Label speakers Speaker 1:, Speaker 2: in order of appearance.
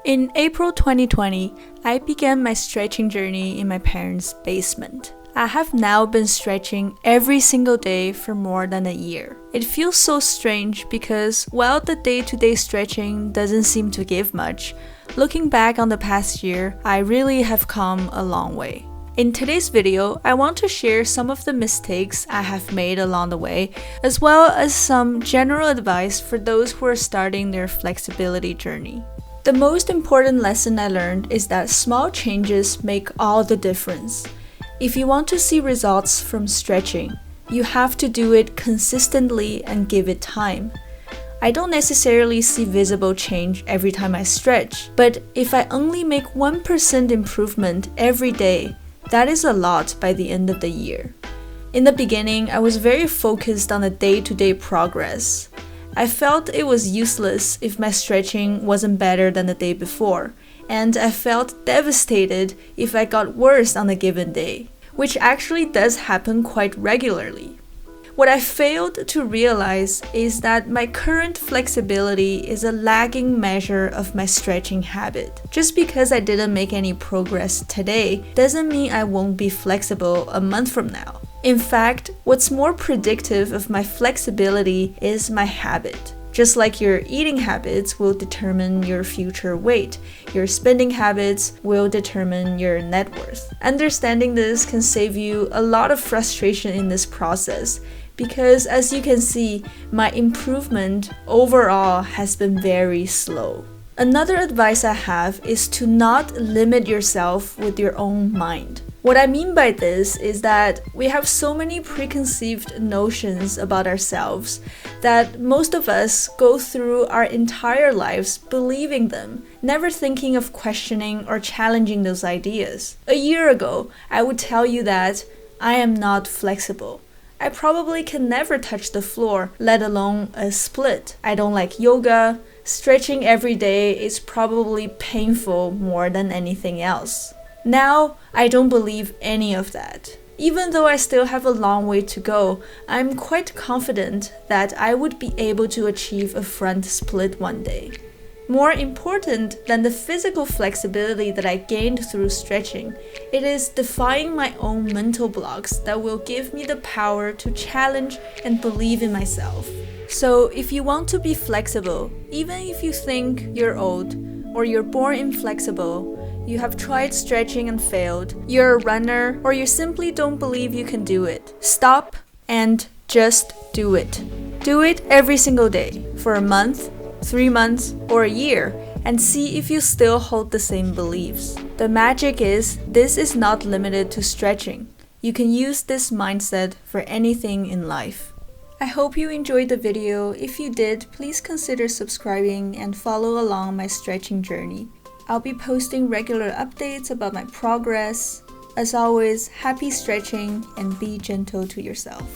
Speaker 1: In April 2020, I began my stretching journey in my parents' basement. I have now been stretching every single day for more than a year. It feels so strange because while the day-to-day stretching doesn't seem to give much, looking back on the past year, I really have come a long way. In today's video, I want to share some of the mistakes I have made along the way, as well as some general advice for those who are starting their flexibility journey. The most important lesson I learned is that small changes make all the difference. If you want to see results from stretching, you have to do it consistently and give it time. I don't necessarily see visible change every time I stretch, but if I only make 1% improvement every day, that is a lot by the end of the year. In the beginning, I was very focused on the day-to-day progress. I felt it was useless if my stretching wasn't better than the day before, and I felt devastated if I got worse on a given day, which actually does happen quite regularly. What I failed to realize is that my current flexibility is a lagging measure of my stretching habit. Just because I didn't make any progress today doesn't mean I won't be flexible a month from now. In fact, what's more predictive of my flexibility is my habit. Just like your eating habits will determine your future weight, your spending habits will determine your net worth. Understanding this can save you a lot of frustration in this process because, as you can see, my improvement overall has been very slow. Another advice I have is to not limit yourself with your own mind. What I mean by this is that we have so many preconceived notions about ourselves that most of us go through our entire lives believing them, never thinking of questioning or challenging those ideas. A year ago, I would tell you that I am not flexible. I probably can never touch the floor, let alone a split. I don't like yoga. Stretching every day is probably painful more than anything else. Now, I don't believe any of that. Even though I still have a long way to go, I'm quite confident that I would be able to achieve a front split one day. More important than the physical flexibility that I gained through stretching, it is defying my own mental blocks that will give me the power to challenge and believe in myself. So if you want to be flexible, even if you think you're old or you're born inflexible, you have tried stretching and failed, you're a runner, or you simply don't believe you can do it, stop and just do it. Do it every single day for a month, 3 months, or a year, and see if you still hold the same beliefs. The magic is, this is not limited to stretching. You can use this mindset for anything in life. I hope you enjoyed the video. If you did, please consider subscribing and follow along my stretching journey. I'll be posting regular updates about my progress. As always, happy stretching and be gentle to yourself.